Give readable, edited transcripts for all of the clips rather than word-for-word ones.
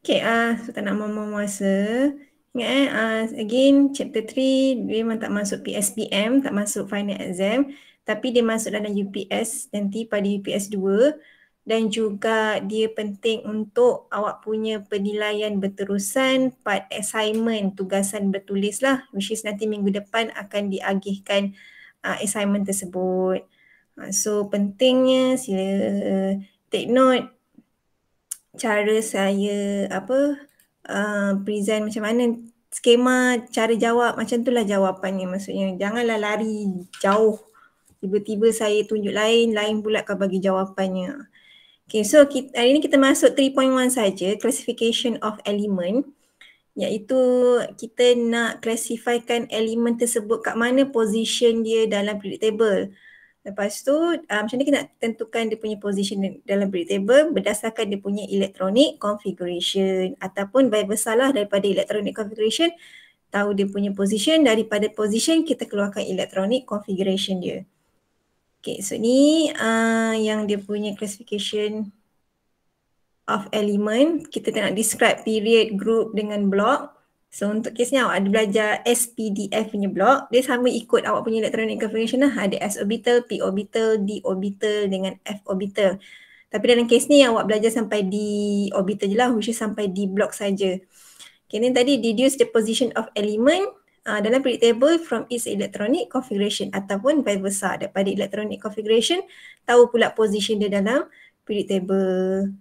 Okay, so tak nak buang masa. Ingat again chapter 3 dia memang tak masuk PSPM, tak masuk final exam, tapi dia masuk dalam UPS nanti pada UPS 2 dan juga dia penting untuk awak punya penilaian berterusan part assignment, tugasan bertulis lah, which is nanti minggu depan akan diagihkan assignment tersebut. So pentingnya sila take note cara saya present macam mana, skema cara jawab macam itulah jawapannya, maksudnya janganlah lari jauh tiba-tiba saya tunjuk lain pula kau bagi jawapannya. Okay, so hari ni kita masuk 3.1 saja, classification of element, iaitu kita nak classifykan elemen tersebut kat mana position dia dalam periodic table. Lepas tu macam ni kita nak tentukan dia punya position dalam periodic table berdasarkan dia punya electronic configuration, ataupun vice versa lah, daripada electronic configuration tahu dia punya position, daripada position kita keluarkan electronic configuration dia. Okay, so ni yang dia punya classification of element. Kita nak describe period, group dengan block. So untuk kes ni awak ada belajar SPDF punya block, dia sama ikut awak punya electronic configuration lah. Ada S orbital, P orbital, D orbital dengan F orbital. Tapi dalam kes ni awak belajar sampai D orbital je lah, which is sampai D block saja. Okay, ni tadi deduce the position of element dalam periodic table from its electronic configuration, ataupun vice versa, daripada electronic configuration tahu pula position dia dalam periodic table.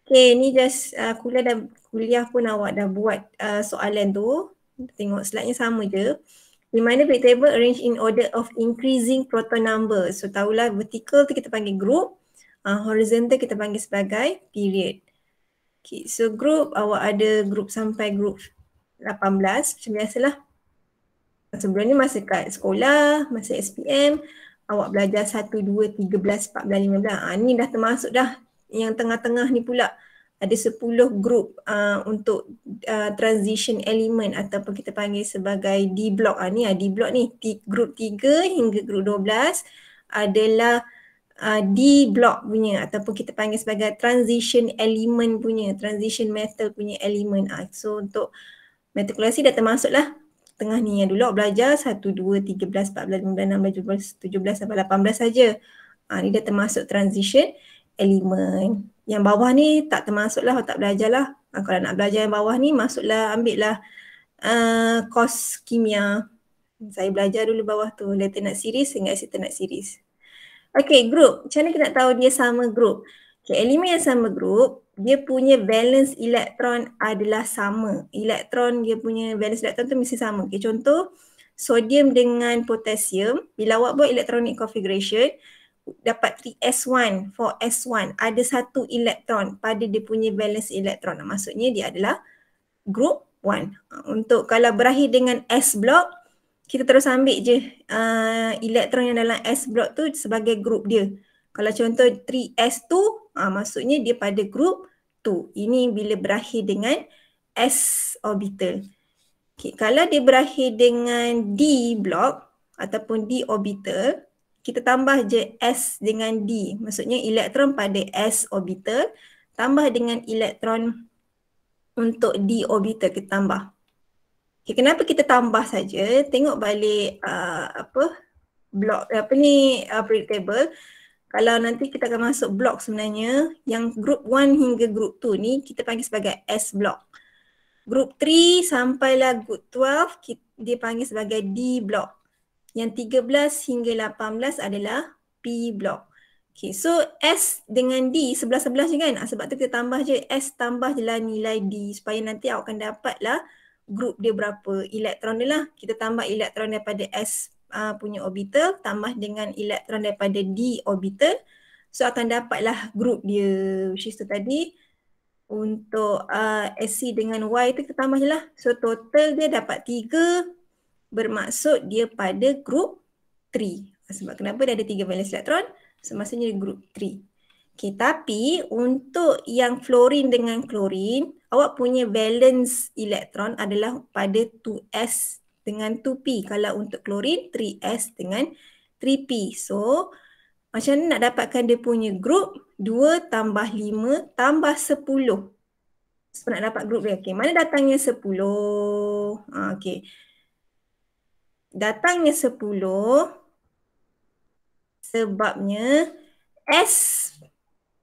Okay, ni just kuliah pun awak dah buat soalan tu. Tengok slide-nya sama je. Di mana periodic table arrange in order of increasing proton number. So tahulah vertical tu kita panggil group, horizontal kita panggil sebagai period. Okay, so group awak ada group sampai group 18 macam biasalah. Sebelum ni masa kat sekolah, masa SPM, awak belajar 1, 2, 13, 14, 15. Ni dah termasuk dah yang tengah-tengah ni pula. Ada 10 group untuk transition element, ataupun kita panggil sebagai D block. Ni D block ni, group 3 hingga group 12 adalah D block punya, ataupun kita panggil sebagai transition element punya, transition metal punya element. So untuk matrikulasi dah termasuk lah tengah ni. Yang dulu awak belajar 1, 2, 13, 14, 15, 16, 17 sampai 18 saja. Ni dah termasuk transition element. Yang bawah ni tak termasuk lah, awak tak belajar lah. Kalau nak belajar yang bawah ni, masuklah, ambil lah course kimia. Saya belajar dulu bawah tu, Lanternate series hingga Acetylate series. Okay, group. Macam mana kita nak tahu dia sama group? Okay, elemen yang sama group, dia punya valence elektron adalah sama. Elektron, dia punya valence elektron tu mesti sama. Okay, contoh, sodium dengan potassium, bila awak buat electronic configuration, dapat 3s1, 4s1, ada satu elektron pada dia punya valence elektron. Maksudnya dia adalah group 1. Untuk kalau berakhir dengan S block, kita terus ambil je elektron yang dalam S block tu sebagai group dia. Kalau contoh 3s2, maksudnya dia pada group 2. Ini bila berakhir dengan S orbital. Okay, kalau dia berakhir dengan D block ataupun D orbital, kita tambah je S dengan D. Maksudnya elektron pada S orbital tambah dengan elektron untuk D orbital kita tambah. Okay, kenapa kita tambah saja? Tengok balik periodic table. Kalau nanti kita akan masuk blok sebenarnya, yang group 1 hingga group 2 ni kita panggil sebagai S block. Group 3 sampailah group 12 dia panggil sebagai D block. Yang 13 hingga 18 adalah P block. Okay, so S dengan D sebelah-sebelah je kan? Sebab tu kita tambah je S, tambah je lah nilai D supaya nanti awak akan dapat lah group dia berapa elektron dia lah. Kita tambah elektron daripada S punya orbital tambah dengan elektron daripada D orbital. So akan dapatlah group dia, which is tu tadi. Untuk SC dengan Y tu kita tambah je lah. So total dia dapat 3, bermaksud dia pada group 3. Sebab kenapa dia ada 3 valence elektron? So maksudnya group 3. Okay, tapi untuk yang fluorine dengan klorin, awak punya valence elektron adalah pada 2s dengan 2p. Kalau untuk klorin, 3s dengan 3p. So macam mana nak dapatkan dia punya group? 2 tambah 5 tambah 10. So, nak dapat group dia. Okay, mana datangnya 10? Okay. Datangnya 10 sebabnya S,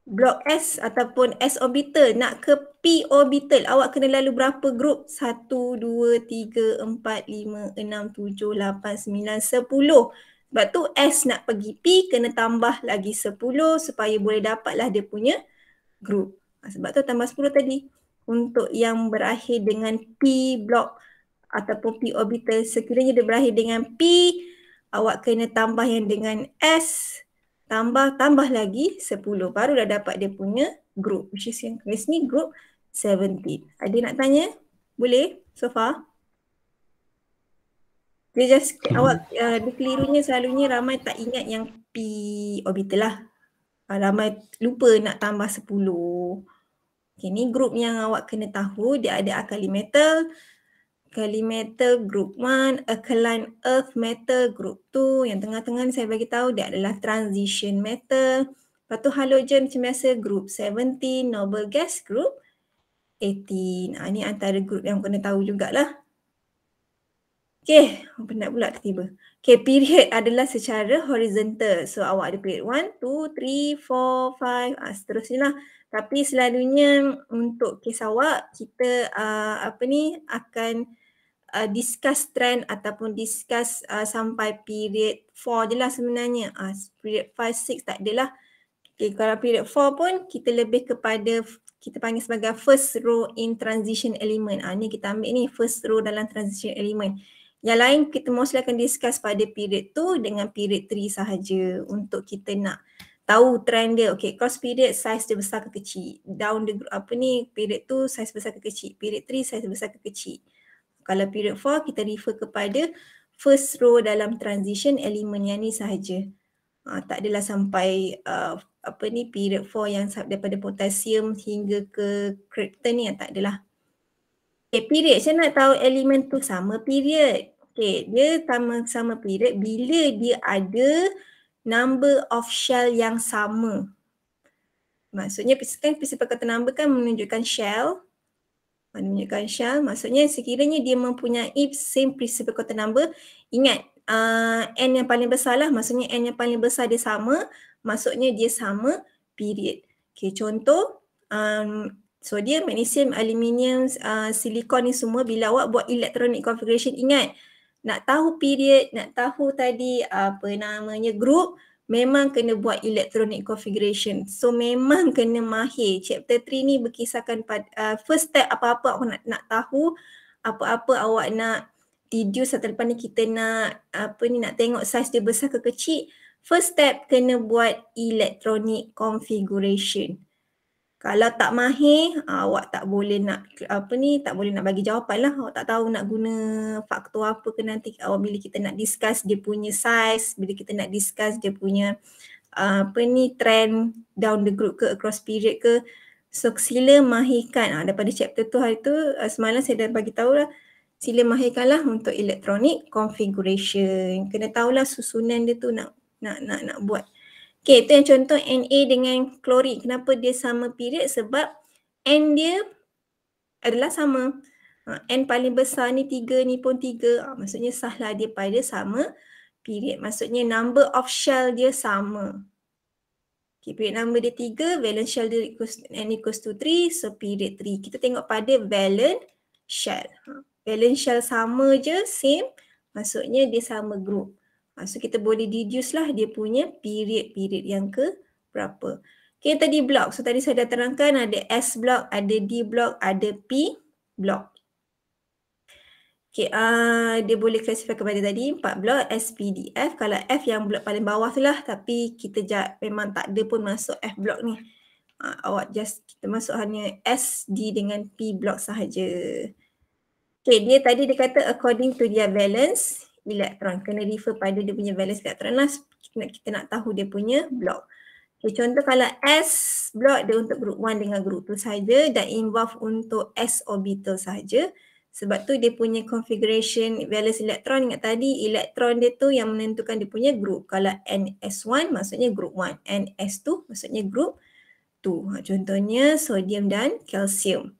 blok S ataupun S orbital nak ke P orbital, awak kena lalu berapa group? 1, 2, 3, 4, 5, 6, 7, 8, 9, 10. Sebab tu S nak pergi P kena tambah lagi 10 supaya boleh dapatlah dia punya group. Sebab tu tambah 10 tadi. Untuk yang berakhir dengan P blok ataupun P orbital, sekiranya dia berakhir dengan P, awak kena tambah yang dengan S, tambah lagi 10. Baru dah dapat dia punya group, which is yang kes ni group 17. Ada nak tanya? Boleh so far? Dia just awak dia kelirunya selalunya ramai tak ingat yang P orbital lah. Ramai lupa nak tambah 10. Okay, ni group yang awak kena tahu. Dia ada alkali metal, metal group 1, alkaline earth metal group 2. Yang tengah-tengah ni saya bagi tahu dia adalah transition metal. Lepas tu halogen macam biasa group 17, noble gas group 18. Ni antara group yang kena tahu jugalah. Okay, penat pula tiba-tiba. Okay, period adalah secara horizontal. So awak ada period 1, 2, 3, 4, 5, seterusnya lah. Tapi selalunya untuk kes awak, kita akan discuss trend ataupun discuss sampai period 4 je lah sebenarnya. Period 5, 6 tak adalah. Okay, kalau period 4 pun kita lebih kepada kita panggil sebagai first row in transition element. Ni kita ambil ni first row dalam transition element. Yang lain kita mostly akan discuss pada period 2 dengan period 3 sahaja untuk kita nak tahu trend dia. Okay, cross period size dia besar ke kecil. Down the period 2 size besar ke kecil. Period 3 size besar ke kecil. Kalau period 4 kita refer kepada first row dalam transition element yang ni sahaja. Tak adalah sampai period 4 yang daripada potassium hingga ke krypton ni, tak adalah. Okay, period. Saya nak tahu elemen tu sama period. Okay, dia sama period bila dia ada number of shell yang sama. Maksudnya kan principal quantum number kan menunjukkan shell. Maksudnya sekiranya dia mempunyai same principal quantum number, ingat N yang paling besar lah, maksudnya N yang paling besar dia sama, maksudnya dia sama period. Okay, contoh sodium, magnesium, aluminium, silikon ni semua bila awak buat electronic configuration, ingat nak tahu period, nak tahu tadi group, memang kena buat electronic configuration. So memang kena mahir. Chapter 3 ni berkisahkan pada first step apa-apa awak nak tahu, apa-apa awak nak deduce atau lepas ni kita nak nak tengok size dia besar ke kecil. First step kena buat electronic configuration. Kalau tak mahir, awak tak boleh nak tak boleh nak bagi jawapan lah. Awak tak tahu nak guna faktor apa ke nanti bila kita nak discuss dia punya size, bila kita nak discuss dia punya trend down the group ke across period ke. So sila mahirkan daripada chapter tu hari tu semalam saya dah bagi tahu lah, sila mahirkanlah untuk electronic configuration. Kena tahulah susunan dia tu nak buat. Okay, itu yang contoh Na dengan klorin. Kenapa dia sama period? Sebab N dia adalah sama. N paling besar ni 3, ni pun 3. Maksudnya sahlah dia pada sama period. Maksudnya number of shell dia sama. Okay, period number dia 3, valence shell dia N equals to 3, so period 3. Kita tengok pada valence shell. Valence shell sama je, same. Maksudnya dia sama group. So kita boleh deduce lah dia punya period yang ke berapa. Okay, tadi block. So tadi saya dah terangkan ada S block, ada D block, ada P block. Okay, dia boleh classify kepada tadi 4 blok S, P, D, F. Kalau F yang blok paling bawah tu lah, tapi kita memang tak ada pun masuk F blok ni. Awak kita masuk hanya S, D dengan P blok sahaja. Okay, dia tadi dia kata according to their valence elektron. Kena refer pada dia punya valence elektron lah. Kita nak tahu dia punya blok. Okay, contoh kalau S blok dia untuk group 1 dengan group 2 sahaja dan involve untuk S orbital sahaja. Sebab tu dia punya configuration valence elektron, ingat tadi elektron dia tu yang menentukan dia punya group. Kalau NS1 maksudnya group 1, NS2 maksudnya group 2. Contohnya sodium dan kalsium.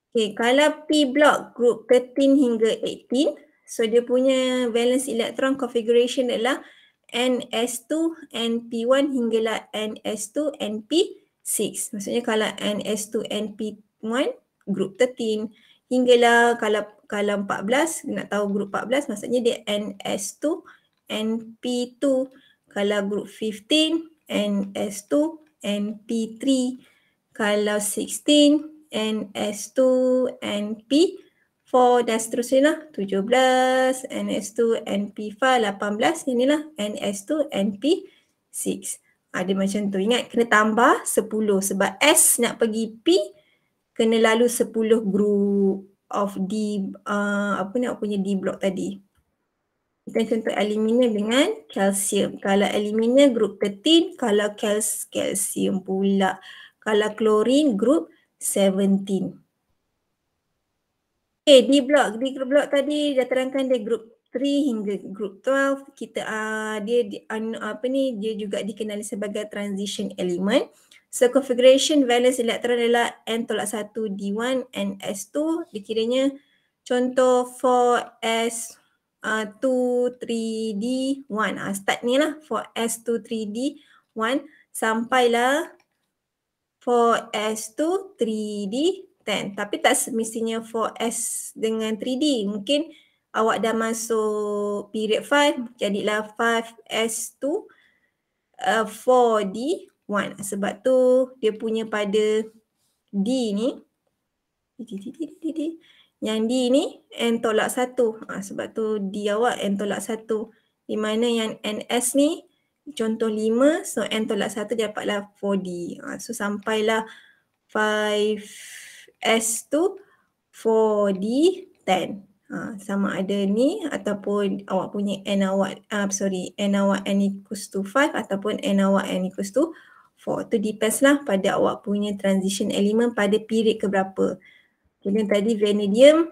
Okay, kalau P block group 13 hingga 18, so dia punya valence electron configuration adalah NS2, NP1 hinggalah NS2, NP6. Maksudnya kalau NS2, NP1 group 13 hinggalah kalau 14, nak tahu group 14 maksudnya dia NS2, NP2. Kalau group 15, NS2, NP3. Kalau 16, NS2, NP4 dan seterusnya lah. 17, NS2, NP5, 18. Inilah NS2, NP6. Dia macam tu. Ingat kena tambah 10 sebab S nak pergi P kena lalu 10 group of D, apa nak punya D block tadi. Kita contoh aluminium dengan kalsium. Kalau aluminium group 13, kalau kalsium pula. Kalau klorin group 17. Okay, D block tadi dah terangkan dia group 3 hingga group 12. Kita dia juga dikenali sebagai transition element. So configuration valence elektron adalah N tolak 1 D1 NS2. Dikiranya contoh 4S 2 3D1. Start ni lah 4S 2 3D1 sampailah 4S2 3D10. Tapi tak semestinya 4S dengan 3D. Mungkin awak dah masuk period 5, jadilah 5S2 4D1. Sebab tu dia punya pada D ni, yang D ni N tolak 1. Sebab tu D awak N tolak 1. Di mana yang NS ni contoh 5, so N tolak 1 dapatlah 4D. So sampailah 5S tu 4D10. Sama ada ni ataupun awak punya N awak, N awak N equals to 5 ataupun N awak N equals to 4. Tu depends lah pada awak punya transition element pada period keberapa. Jadi tadi vanadium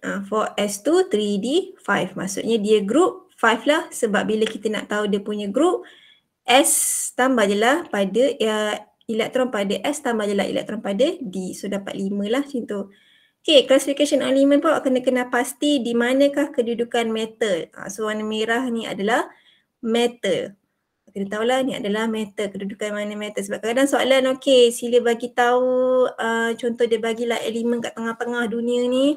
4S2 3D5. Maksudnya dia group 5 lah sebab bila kita nak tahu dia punya group, S tambah je lah pada elektron pada S tambah je lah elektron pada D. So dapat 5 lah macam tu. Okay, classification element pun awak kena pasti di manakah kedudukan metal. So warna merah ni adalah metal. Kita tahulah ni adalah metal, kedudukan mana metal. Sebab kadang-kadang soalan, okay, sila bagi tahu contoh dia bagilah elemen kat tengah-tengah dunia ni.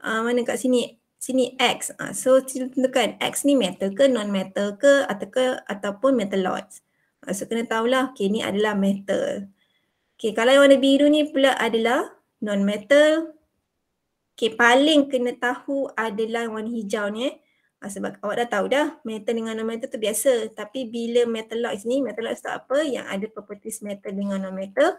Mana kat sini? Sini X. So sila tentukan X ni metal ke, non-metal ke ataupun metalloids. So kena tahulah, okay, ni adalah metal. Okay, kalau yang warna biru ni pula adalah non-metal. Okay, paling kena tahu adalah warna hijau ni. Sebab awak dah tahu dah, metal dengan non-metal tu biasa. Tapi bila metalloids ni, metalloids tu apa? Yang ada properties metal dengan non-metal.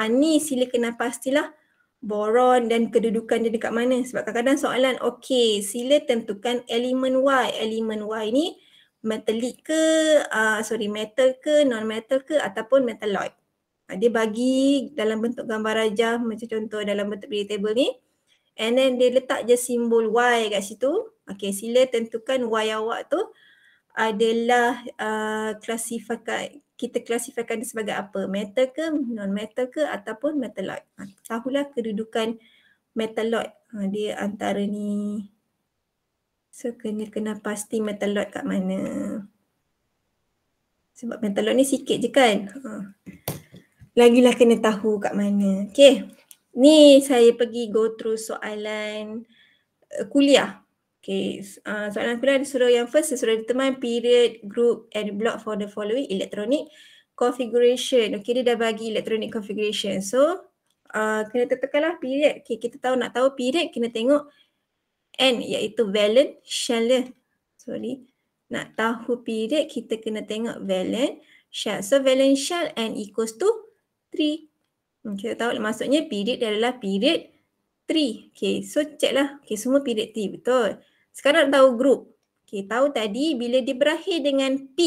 Ni sila kena pastilah boron dan kedudukan dia dekat mana. Sebab kadang-kadang soalan, okay, sila tentukan elemen Y. Elemen Y ni metallic ke, metal ke, non-metal ke ataupun metalloid. Dia bagi dalam bentuk gambar rajah macam contoh dalam bentuk periodic table ni. And then dia letak je simbol Y kat situ. Okay, sila tentukan Y awak tu adalah kita klasifikasikan dia sebagai apa? Metal ke, non-metal ke ataupun metalloid. Tahulah kedudukan metalloid. Dia antara ni. So kena pasti metalloid kat mana. Sebab metalloid ni sikit je kan. Lagilah kena tahu kat mana. Okay. Ni saya pergi go through soalan kuliah. Okay, soalan kuliah disuruh yang first, disuruh determine period, group and block for the following electronic configuration. Okay, dia dah bagi electronic configuration. So, kena tentukanlah period. Okay, kita nak tahu period, kena tengok N iaitu valence shell dia. Nak tahu period, kita kena tengok valence shell. So, valence shell N equals to 3. Kita tahu maksudnya period dia adalah period 3. Okay, so check lah. Okay, semua period 3, betul. Sekarang nak tahu group. Okay, tahu tadi bila dia berakhir dengan P,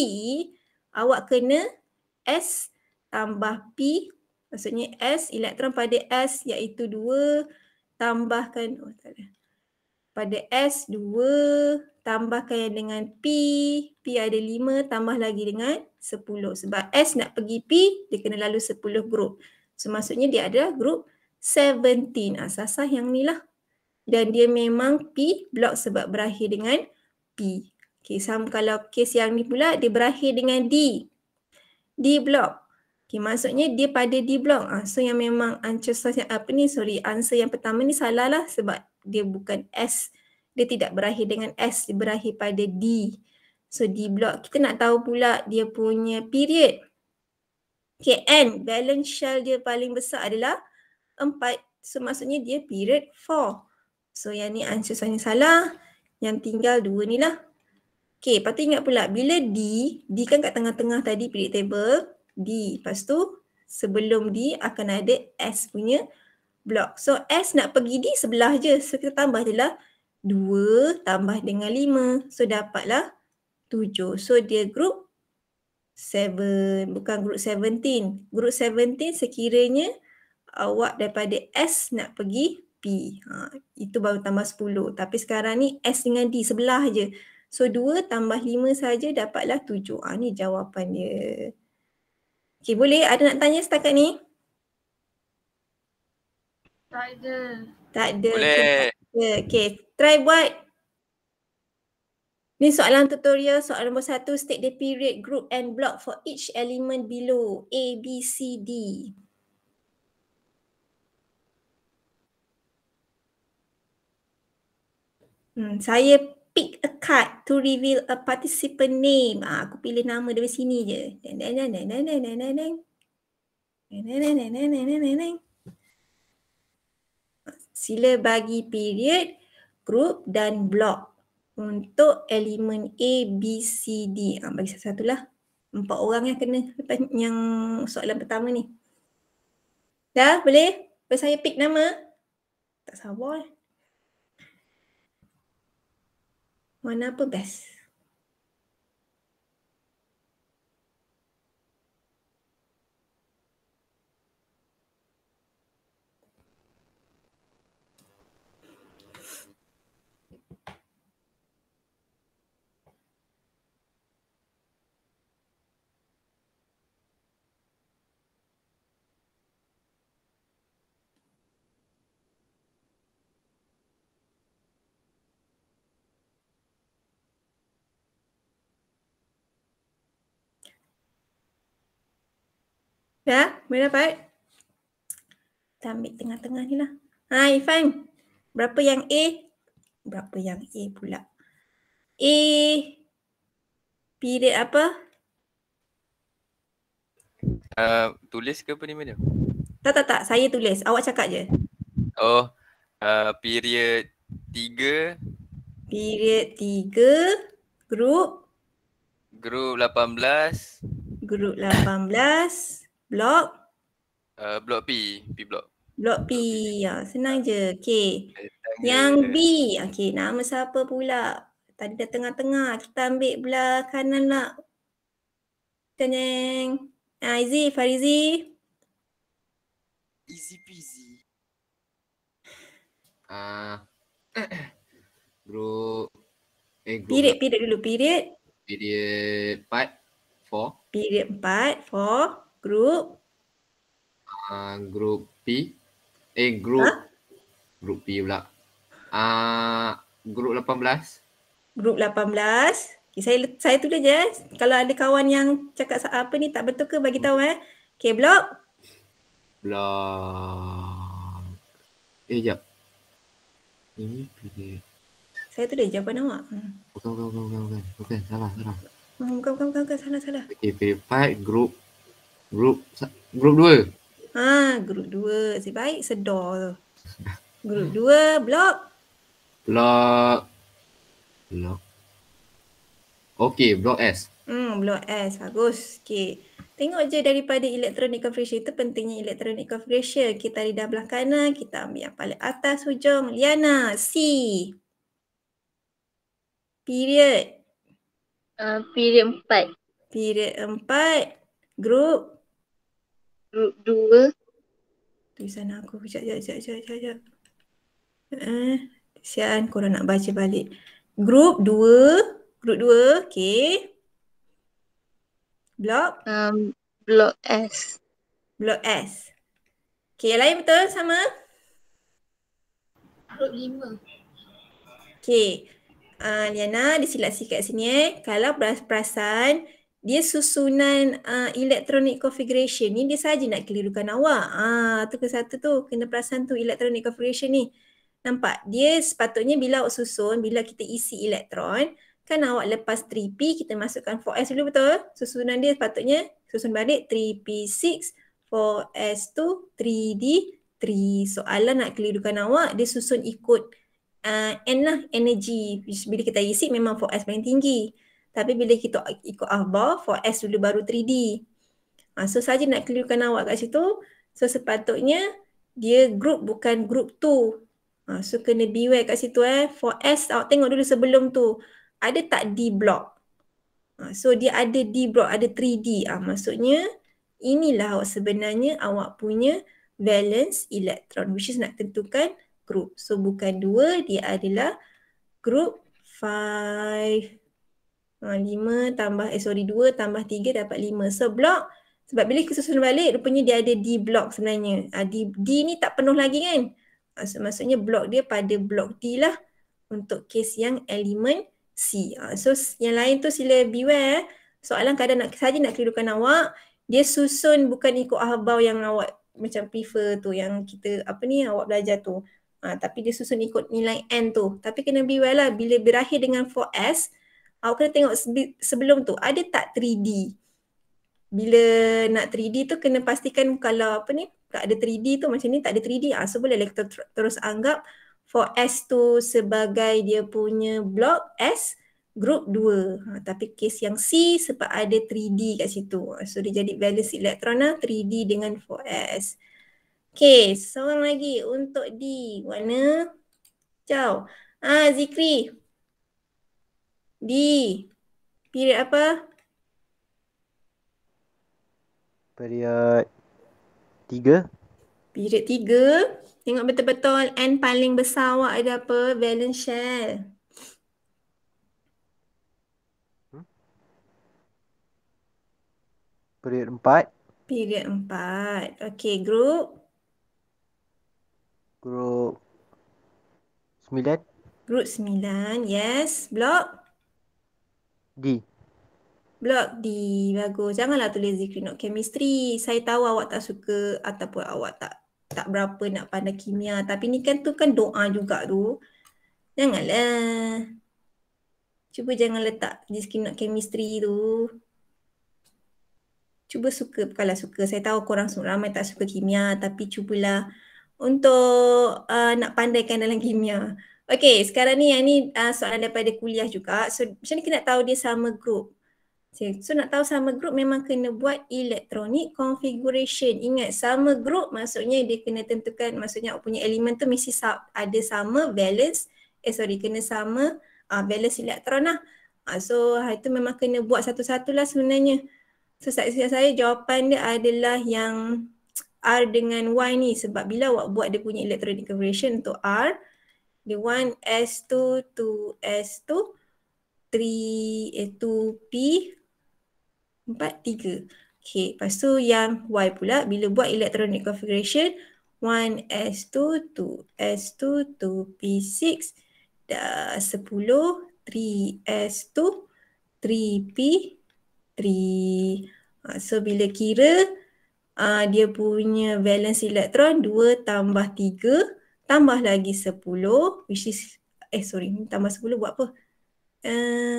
awak kena S tambah P. Maksudnya S, elektron pada S iaitu 2 tambahkan, pada S 2 tambahkan yang dengan P ada 5 tambah lagi dengan 10. Sebab S nak pergi P, dia kena lalu 10 grup. So maksudnya dia ada grup 17. Sasah yang ni lah. Dan dia memang P block sebab berakhir dengan P. Okay, sama kalau kes yang ni pula dia berakhir dengan D. D block. Okay, maksudnya dia pada D block. So yang memang answer yang pertama ni salah lah sebab dia bukan S. Dia tidak berakhir dengan S, dia berakhir pada D. So D block. Kita nak tahu pula dia punya period. Okay, N, balance shell dia paling besar adalah 4. So maksudnya dia period 4. So yang ni answer yang salah. Yang tinggal 2 ni lah. Okay, lepas tu ingat pula bila D kan kat tengah-tengah tadi period table. D. Lepas tu sebelum D akan ada S punya blok. So S nak pergi D sebelah je. So kita tambah je lah 2 tambah dengan 5. So dapatlah 7. So dia group 7. Bukan group 17. Group 17 sekiranya awak daripada S nak pergi P. Itu baru tambah 10. Tapi sekarang ni S dengan D sebelah je. So 2 tambah 5 saja dapatlah 7. Ni jawapan dia. Okay, boleh? Ada nak tanya setakat ni? Tak ada. Tak ada. Boleh. Okay, try buat. Ni soalan tutorial, soalan nombor 1. State the period, group and block for each element below. A, B, C, D. Saya pick a card to reveal a participant name. Aku pilih nama dari sini je. Sila bagi period, group dan block untuk elemen A, B, C, D. Bagi satu-satu lah. 4 orang yang kena yang soalan pertama ni. Dah boleh? Boleh saya pick nama? Tak sabar. Mana apa best? Dah? Boleh dapat? Kita ambil tengah-tengah ni lah. Irfan. Berapa yang A? Berapa yang A pula? A period apa? Tulis ke apa ni madam? Tak. Saya tulis. Awak cakap je. Oh, period 3. Period 3. Group? Group 18. Group 18. Blok? Blok P. P blok. Blok P. Senang je. Okay. Yang B. Okay, nama siapa pula? Tadi dah tengah-tengah. Kita ambil belah kanan lah. Teneng. Izzy, Farizi. Easy peasy. Group Period dulu. Period 4, 4. Period 4, 4. Group. Group P. Group P pula. Group 18. Group 18. Okay, saya tulis je. Kalau ada kawan yang cakap apa ni tak betul ke bagi tahu Okay, blok. Blok. Jap. Ini period. Saya tulis jawapan awak. Bukan. Salah. Bukan. Salah. Okay, period 4. Group 2. Group 2. Si baik sedar tu. Group 2. Blok. Okay, blok S. Blok S. Bagus. Okay. Tengok je daripada electronic configuration. Itu pentingnya electronic configuration. Kita lidah belah kanan. Kita ambil yang paling atas hujung. Liana. C. Period. Period 4. Period 4. Group. Group 2. Tulisan aku. Sekejap. Kesian korang nak baca balik. Group 2, okay. Blok Blok S. S. Okay, yang lain betul sama? Group 5. Okay. Liana, disilap sikit sini Kalau perasan, dia susunan electronic configuration ni dia saja nak kelirukan awak. Tu ke satu tu, kena perasan tu electronic configuration ni. Nampak? Dia sepatutnya bila awak susun, bila kita isi elektron, kan awak lepas 3P kita masukkan 4S dulu, betul? Susunan dia sepatutnya susun balik 3P6, 4S2, 3D3. Soalan nak kelirukan awak, dia susun ikut N lah, energy. Bila kita isi memang 4S paling tinggi. Tapi bila kita ikut akhbar, 4S dulu baru 3D. So saja nak kelirukan awak kat situ. So sepatutnya dia group bukan group 2. So kena beware kat situ 4S awak tengok dulu sebelum tu. Ada tak D block? So dia ada D block, ada 3D. Maksudnya inilah awak sebenarnya awak punya valence electron, which is nak tentukan group. So bukan 2, dia adalah group 5. 5 tambah, 2 tambah 3 dapat 5. So block, sebab bila kita susun balik, rupanya dia ada D block sebenarnya. D ni tak penuh lagi kan? Maksudnya block dia pada block D lah untuk kes yang elemen C. So yang lain tu sila beware. Soalan kadang saja nak kelirukan awak, dia susun bukan ikut akhbar yang awak macam prefer tu, yang kita awak belajar tu. Tapi dia susun ikut nilai N tu. Tapi kena beware lah, bila berakhir dengan 4S, awak kena tengok sebelum tu, ada tak 3D? Bila nak 3D tu kena pastikan kalau tak ada 3D tu macam ni, tak ada 3D. So boleh lah kita terus anggap 4S tu sebagai dia punya blok S, group 2. Tapi kes yang C sebab ada 3D kat situ. So dia jadi valence elektron lah, 3D dengan 4S. Okay, seorang lagi untuk D. Warna hijau. Zikri. D. Period apa? Period 3. Period 3. Tengok betul-betul N paling besar awak ada apa? Valence shell. Period 4. Period 4. Okay, group. Group 9. Group 9, yes. Block? D. Block D, bagus. Janganlah tulis Zikri not chemistry. Saya tahu awak tak suka ataupun awak tak berapa nak pandai kimia. Tapi ni kan tu kan doa juga tu. Janganlah. Cuba jangan letak Zikri not chemistry tu. Cuba suka, kalau suka. Saya tahu korang ramai tak suka kimia. Tapi cubalah untuk nak pandaikan dalam kimia. Okay, sekarang ni yang ni soalan daripada kuliah juga. So macam ni kita nak tahu dia sama group. So nak tahu sama group memang kena buat electronic configuration. Ingat sama group maksudnya dia kena tentukan, maksudnya awak punya elemen tu mesti ada sama valence, kena sama valence elektron lah. So itu memang kena buat satu-satu lah sebenarnya. So saya jawapan dia adalah yang R dengan Y ni, sebab bila awak buat dia punya electronic configuration untuk R, dia 1S2, 2S2, 2P, 4, 3. Okay, lepas tu yang Y pula bila buat electronic configuration 1S2, 2S2, 2P6, dah 10, 3S2, 3P3. So bila kira dia punya valence elektron 2 tambah 3 tambah lagi 10, which is tambah 10 buat apa?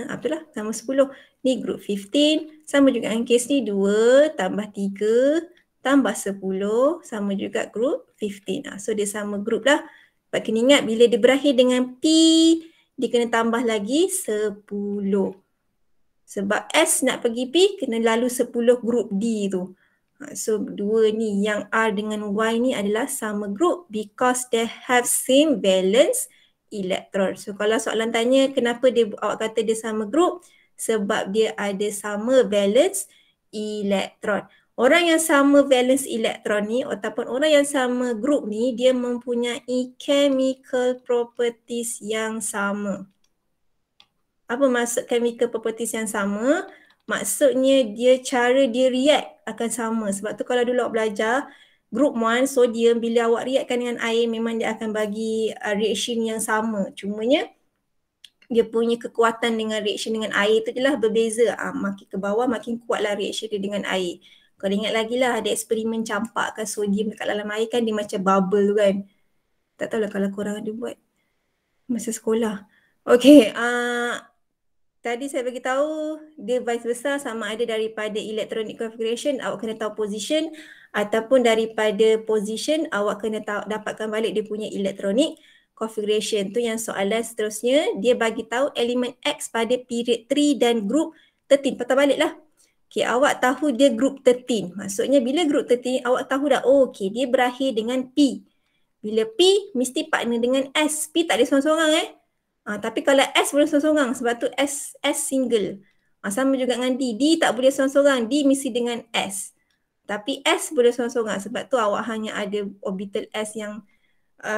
Apalah, tambah 10. Ni group 15. Sama juga dengan kes ni 2 tambah 3 tambah 10. Sama juga group 15. So dia sama group lah. Sebab kena ingat bila dia berakhir dengan P, dia kena tambah lagi 10. Sebab S nak pergi P, kena lalu 10 group D tu. So dua ni yang R dengan Y ni adalah sama group because they have same valence elektron. So kalau soalan tanya kenapa awak kata dia sama group, sebab dia ada sama valence elektron. Orang yang sama valence elektron ni ataupun orang yang sama group ni dia mempunyai chemical properties yang sama. Apa maksud chemical properties yang sama? Maksudnya cara dia react akan sama. Sebab tu kalau dulu awak belajar group 1 sodium, bila awak reactkan dengan air memang dia akan bagi reaction yang sama. Cumanya dia punya kekuatan dengan reaction dengan air tu je lah berbeza. Makin ke bawah makin kuatlah reaction dia dengan air. Kau ingat lagi lah ada eksperimen campakkan sodium dekat dalam air kan dia macam bubble tu kan. Tak tahulah kalau korang ada buat masa sekolah. Okay, tadi saya bagi tahu dia vice versa sama ada daripada electronic configuration awak kena tahu position ataupun daripada position awak kena dapatkan balik dia punya electronic configuration. Tu yang soalan seterusnya dia bagi tahu elemen X pada period 3 dan group 13. Patah balik lah. Okay, awak tahu dia group 13. Maksudnya bila group 13 awak tahu dah okay dia berakhir dengan P. Bila P mesti partner dengan S. P tak ada seorang-seorang tapi kalau S boleh seorang-seorang sebab tu S single. Sama juga dengan D. D tak boleh seorang-seorang. D mesti dengan S. Tapi S boleh seorang-seorang sebab tu awak hanya ada orbital S yang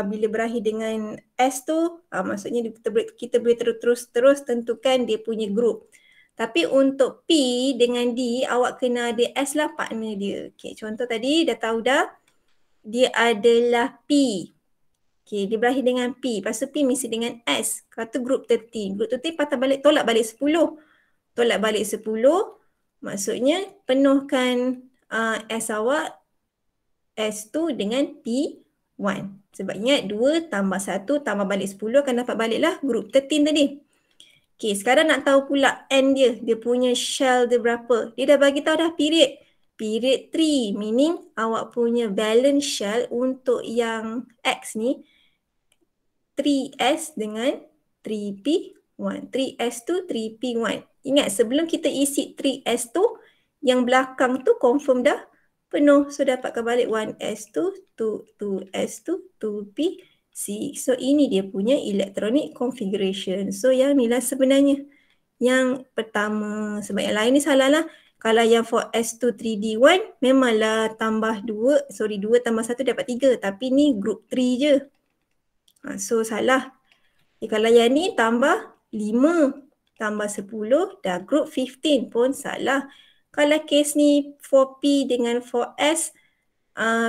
bila berakhir dengan S tu maksudnya kita boleh terus tentukan dia punya group. Tapi untuk P dengan D awak kena ada S lah partner dia. Okay, contoh tadi dah tahu dah dia adalah P. Okay, dia berakhir dengan P. Lepas tu P mesti dengan S. Kalau tu group 13. Group 13 patah balik, tolak balik 10. Tolak balik 10. Maksudnya penuhkan S awak S2 dengan P1. Sebab ingat 2 tambah 1 tambah balik 10 akan dapat baliklah group 13 tadi. Okay, sekarang nak tahu pula N dia. Dia punya shell dia berapa. Dia dah bagi tahu dah period. Period 3. Meaning awak punya valence shell untuk yang X ni 3S dengan 3P1. 3S2, 3P1. Ingat sebelum kita isi 3S2, yang belakang tu confirm dah penuh. So dapatkan balik 1S2, 2S2, 2P6. So ini dia punya electronic configuration. So yang inilah sebenarnya yang pertama. Sebab yang lain ni salah lah. Kalau yang 4S2 3D1 memanglah tambah 2 tambah 1 dapat 3. Tapi ni group 3 je. So salah. Kalau yang ni tambah 5 tambah 10 dah group 15 pun salah. Kalau kes ni 4P dengan 4S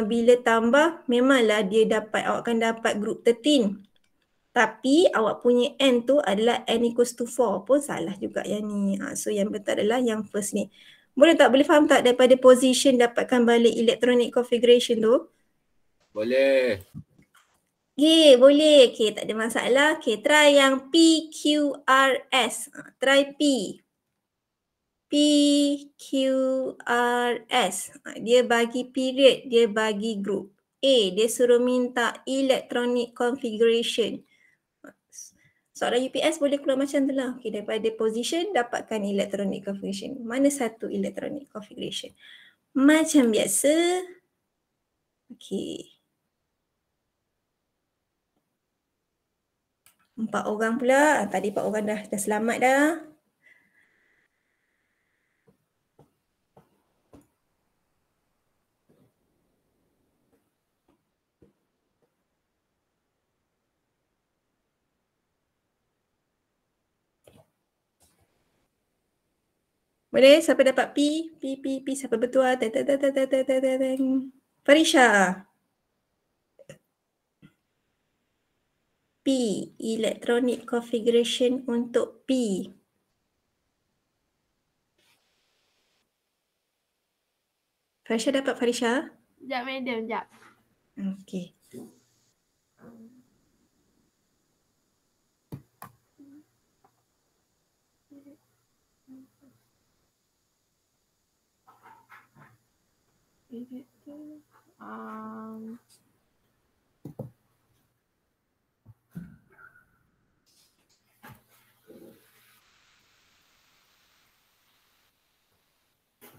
bila tambah memanglah awak akan dapat group 13. Tapi awak punya N tu adalah N equals to 4 pun salah juga yang ni. So yang betul adalah yang first ni. Boleh faham tak daripada position dapatkan balik electronic configuration tu? Boleh. Okay, boleh. Okay, tak ada masalah. Okay, try yang PQRS. Try P. PQRS. Dia bagi period, dia bagi group. A, dia suruh minta electronic configuration. Soalan UPS boleh keluar macam tu lah. Okay, daripada position dapatkan electronic configuration. Mana satu electronic configuration? Macam biasa. Okay. 4 orang pula. Tadi 4 orang dah selamat dah. Boleh? Siapa dapat P? P. Siapa betul? Farisha. P. Electronic configuration untuk P. Farisha dapat Farisha? Sekejap, madam, sekejap. Okey.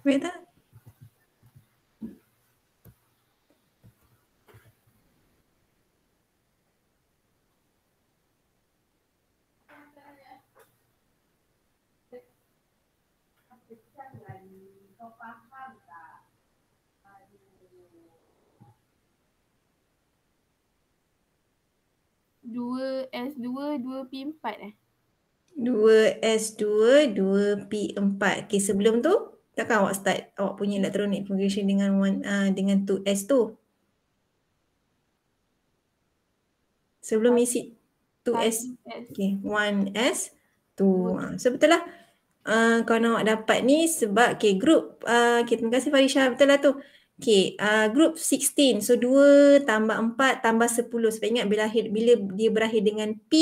Boleh tak? 2S2, 2P4 2S2, 2P4. Okay, sebelum tu takkan awak start awak punya electronic configuration dengan 2S tu? Sebelum isi 2S. 1S. Okay, 1S, 2. So betul lah. Kawan awak dapat ni sebab group okay, terima kasih Farisha, betul lah tu. Okay, group 16. So 2 tambah 4 tambah 10. Sebab ingat bila dia berakhir dengan P,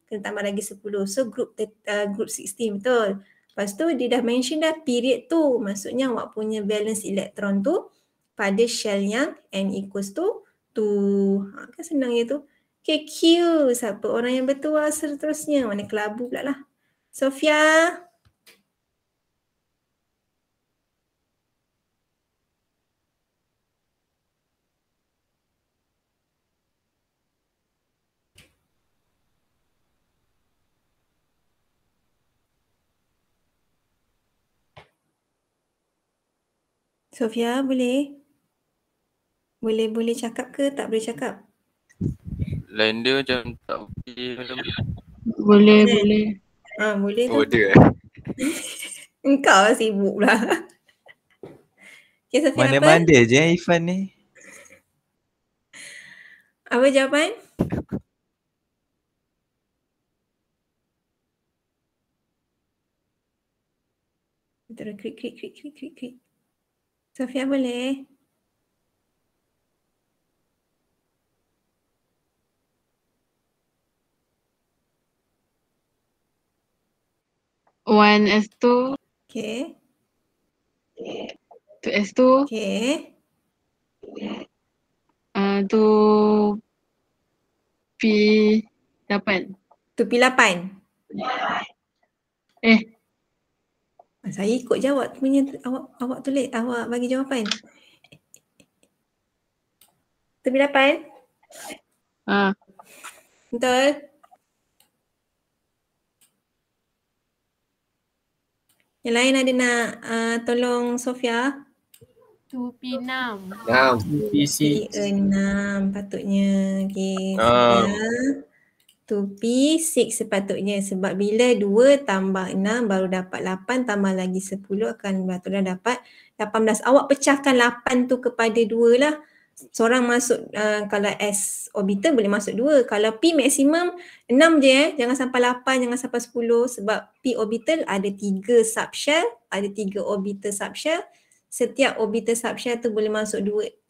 kena tambah lagi 10. So group 16, betul. Lepas tu dia dah mention dah period tu. Maksudnya awak punya valence electron tu pada shell yang n equals to 2. Kan senang je tu. Okay, Q. Siapa orang yang bertuah seterusnya? Mana kelabu pula lah. Sofia. Sofia, boleh? Boleh cakap ke tak boleh cakap? Line dia macam tak boleh macam Boleh, Boleh. boleh. Boleh tu. Oh dia Engkau lah sibuk pula. Okay, Sofia, apa? Mana-mana je Ifan ni. Apa jawapan? Terus klik. Sofia boleh? One S2, Okay. 2S2, Okay. 2P8. Tu P8. Eh, Saya ikut je awak punya, awak tulis, awak bagi jawapan. Tu P8. Betul? Yang lain ada nak tolong Sofia? 2P6. 6. P6 patutnya. Okay, Sofia. 2P6 sepatutnya sebab bila 2 tambah 6 baru dapat 8 tambah lagi 10 akan patutlah dapat 18. Awak pecahkan 8 tu kepada 2 lah. Seorang masuk kalau S orbital boleh masuk 2. Kalau P maksimum 6 je jangan sampai 8, jangan sampai 10 sebab P orbital ada 3 subshell, ada 3 orbital subshell. Setiap orbital subshell tu boleh masuk 2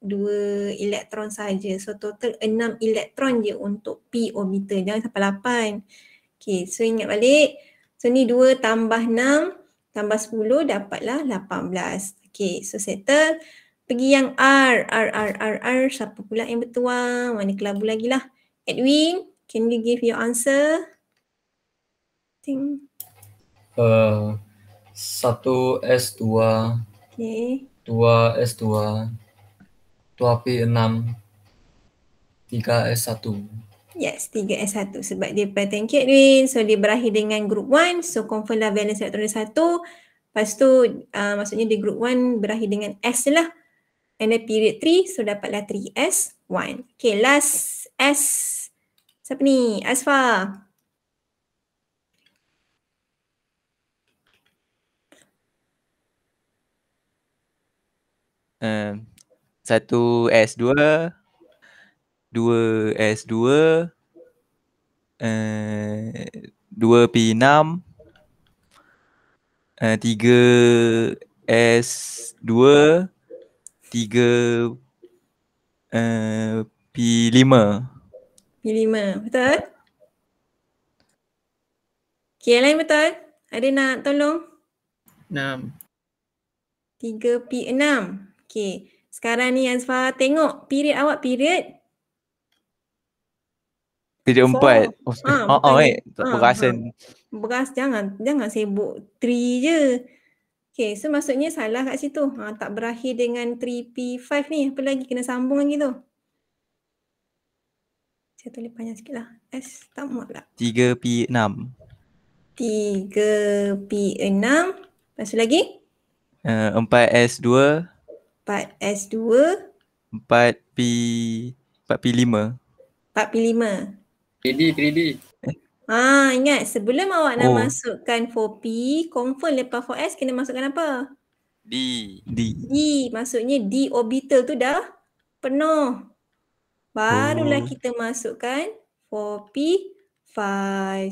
elektron saja. So total 6 elektron je untuk P orbital. Jangan sampai 8. Okay, so ingat balik. So ni 2 tambah 6 tambah 10 dapatlah 18. Okay, so settle. Pergi yang R. Siapa pula yang bertuang? Mana kelabu lagi lah. Edwin, can you give your answer? Think. 1S2, Okay. 2S2, 2P6, 3S1. Yes, 3S1 sebab dia pattern Edwin. So dia berakhir dengan group 1. So confirm lah valence elektron 1. Lepas tu maksudnya di group 1 berakhir dengan S lah. And then period 3. So dapatlah 3S1. Okay, last S. Siapa ni? Asfa. Satu S2, 2S2, 2P6, 3S2, 3 P5. P5. Betul? Okay, yang lain betul? Ada nak tolong? 6. 3P6. Okay. Sekarang ni Azfar tengok period awak period. Period 4. Perasan. Beras jangan sibuk 3 je. Okay, so maksudnya salah kat situ. Tak berakhir dengan 3P5 ni. Apa lagi kena sambung lagi tu? Saya tulis panjang sikit lah. S tak muat lah. 3P6. 3P6. Lepas tu lagi? 4S2, 4S2, 4P5. 4P5. 3D. Ingat sebelum awak nak Oh. masukkan 4P, confirm lepas 4S kena masukkan apa? D. D. D. Maksudnya D orbital tu dah penuh. Barulah kita masukkan 4P5.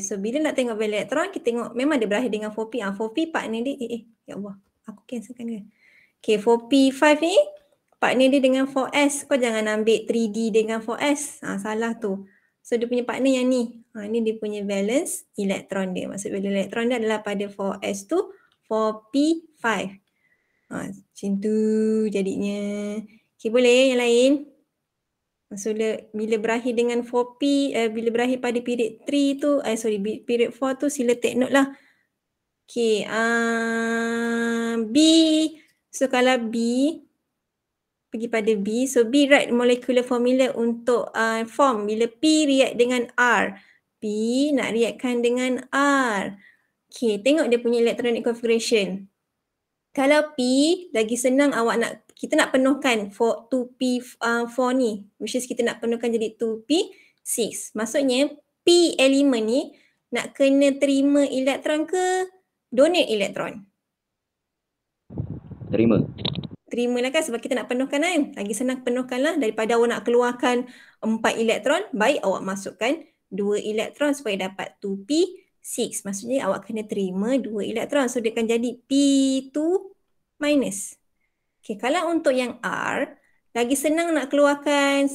So bila nak tengok value elektron, kita tengok memang dia berakhir dengan 4P. 4P partner dia, ya Allah, aku cancelkan dia. Okay, 4P5 ni partner dia dengan 4S. Kau jangan ambil 3D dengan 4S. Salah tu. So dia punya partner yang ni. Ni dia punya valence elektron dia. Maksud valence elektron dia adalah pada 4S tu 4P5. Macam tu jadinya. Okay, boleh yang lain? So bila berakhir dengan 4P, bila berakhir pada period 3 tu, period 4 tu sila take note lah. Okay, B. So kalau B, pergi pada B. So B write molecular formula untuk form bila P react dengan R. P nak reactkan dengan R. Okay, tengok dia punya electronic configuration. Kalau P, lagi senang kita nak penuhkan 2P4 ni. Which is kita nak penuhkan jadi 2P6. Maksudnya P elemen ni nak kena terima elektron ke donate elektron? Terima lah kan sebab kita nak penuhkan kan. Lagi senang penuhkan lah daripada awak nak keluarkan 4 elektron. Baik awak masukkan 2 elektron supaya dapat 2P6. Maksudnya awak kena terima 2 elektron. So dia akan jadi P2 minus. Okay, kalau untuk yang R, lagi senang nak keluarkan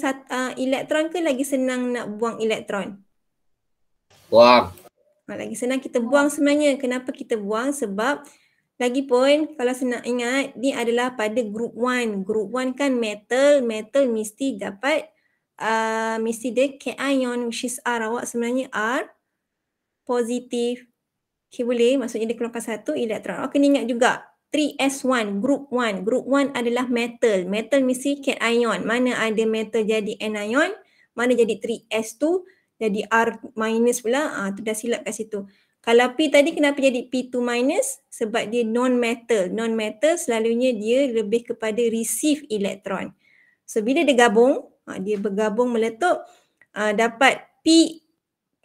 elektron ke lagi senang nak buang elektron? Buang. Lagi senang kita buang sebenarnya. Kenapa kita buang? Sebab lagipun kalau senang ingat, ni adalah pada group 1. Group 1 kan metal. Metal mesti dapat, mesti dia cation which is R. Awak sebenarnya R positif. Okay, boleh. Maksudnya dia keluarkan 1 elektron. Awak kena ingat juga 3S1, group 1. Group 1 adalah metal. Metal mesti cation. Mana ada metal jadi anion, mana jadi 3S2, jadi R minus pula. Tu dah silap kat situ. Kalau P tadi kenapa jadi P2 minus? Sebab dia non-metal. Non-metal selalunya dia lebih kepada receive elektron. So bila dia gabung, dia bergabung meletup, dapat P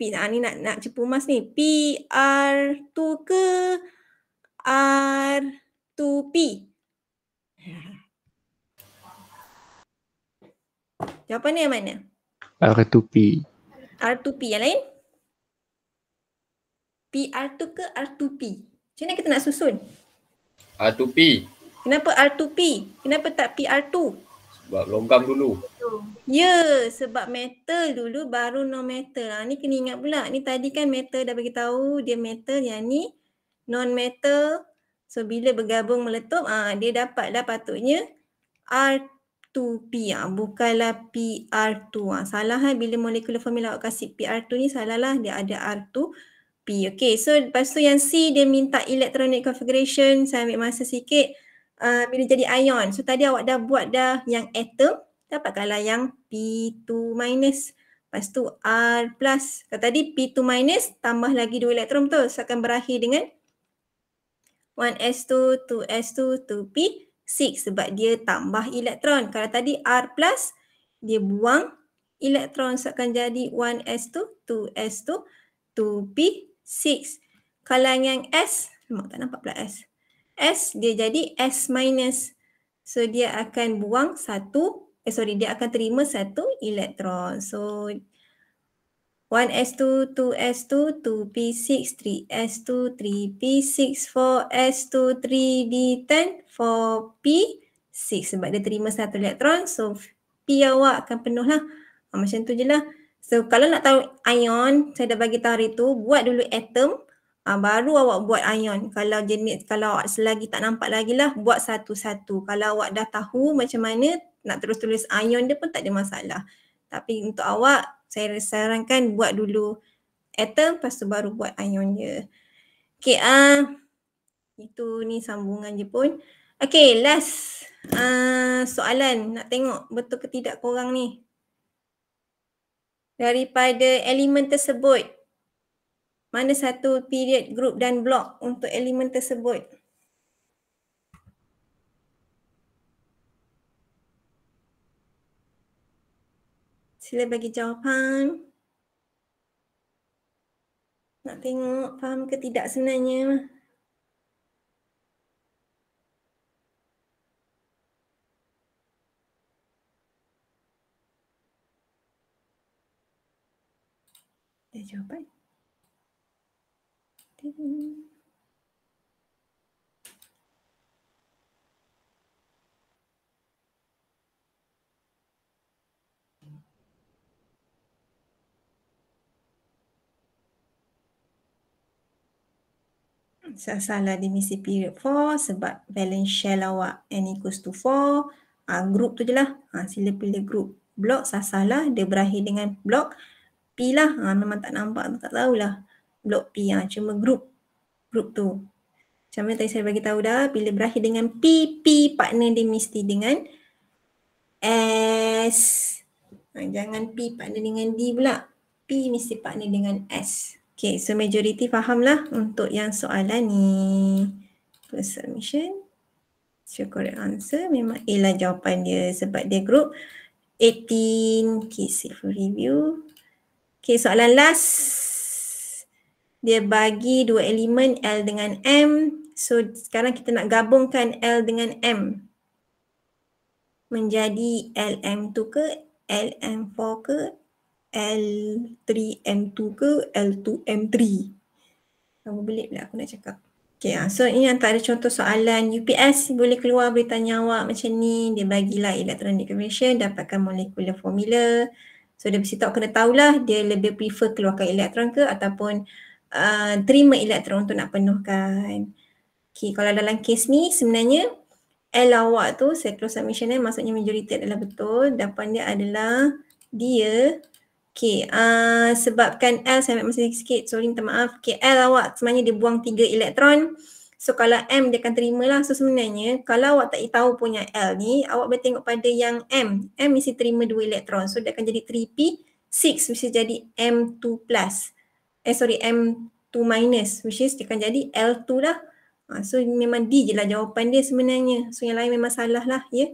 ni nak cepu emas ni. PR2 ke R2P? Jawapan yang mana? R2P. R2P. Yang lain? PR2 ke R2P? Macam mana kita nak susun? R2P. Kenapa R2P? Kenapa tak PR2? Sebab logam dulu. Ya, sebab metal dulu baru non-metal. Ni kena ingat pula. Ni tadi kan metal dah bagi tahu dia metal, yang ni non-metal. So bila bergabung meletup, dia dapatlah patutnya R2P. Bukanlah PR2. Salah bila molecular formula awak kasih PR2 ni salah lah. Dia ada R2P. Okay, so lepas tu yang C dia minta electronic configuration. Saya ambil masa sikit. Bila jadi ion. So tadi awak dah buat yang atom. Dapatkanlah yang P2 minus. Lepas tu R plus. Kalau tadi P2 minus tambah lagi 2 elektron betul. So akan berakhir dengan 1s2, 2s2, 2p6 sebab dia tambah elektron. Kalau tadi R plus, dia buang elektron. So akan jadi 1s2, 2s2, 2p6. Kalau yang S, tak nampak pula S. S dia jadi S minus. So dia akan buang dia akan terima 1 elektron. So 1s2, 2s2, 2p6, 3s2, 3p6, 4s2, 3d10, 4p6 sebab dia terima 1 elektron. So P awak akan penuh lah. Macam tu je lah. So kalau nak tahu ion, saya dah bagi tahu hari tu, buat dulu atom, baru awak buat ion. Kalau awak selagi tak nampak lagi lah, buat satu-satu. Kalau awak dah tahu macam mana nak terus tulis ion dia pun tak ada masalah. Tapi untuk awak, saya sarankan buat dulu atom, lepas tu baru buat ion dia. Okay, itu ni sambungan je pun. Okay, last soalan. Nak tengok betul ke tidak korang ni. Daripada elemen tersebut, mana satu period, group dan blok untuk elemen tersebut? Sila bagi jawapan. Nak tengok faham ke tidak sebenarnya. Ada jawapan? Saya salah di misi period 4 sebab balance shell awak n equals to 4. Group tu je lah. Sila pilih group. Blok saya salah. Dia berakhir dengan blok P lah. Memang tak nampak, tak tahulah. Blok P. Cuma group tu. Macam mana tadi saya bagi tahu dah. Bila berakhir dengan P, P partner dia mesti dengan S. Jangan P partner dengan D pula. P mesti partner dengan S. Okay, so majority fahamlah untuk yang soalan ni. First submission. So correct answer memang A lah jawapan dia sebab dia group 18. Okay, save for review. Okay, soalan last. Dia bagi dua elemen L dengan M. So sekarang kita nak gabungkan L dengan M. Menjadi LM2 ke, LM4 ke, L3M2 ke, L2M3. Kamu belit pula aku nak cakap. Okay, so ini antara contoh soalan UPS. Boleh keluar boleh tanya awak macam ni. Dia bagilah electron decoration, dapatkan molecular formula. So dari situ awak kena tahulah dia lebih prefer keluarkan elektron ke ataupun terima elektron untuk nak penuhkan. Okay, kalau dalam kes ni sebenarnya L awak tu, saya close submission maksudnya majority adalah betul. Jawapan dia adalah dia. Okay, sebabkan L saya ambil masa sikit, sorry minta maaf. Okay, L awak sebenarnya dia buang 3 elektron. So kalau M dia akan terima lah. So sebenarnya kalau awak tak tahu punya L ni, awak boleh tengok pada yang M. M mesti terima 2 elektron. So dia akan jadi 3P, 6 mesti jadi M2 plus. M2 minus, which is dia akan jadi L2 lah. So memang D je lah jawapan dia sebenarnya. So yang lain memang salah lah, ya.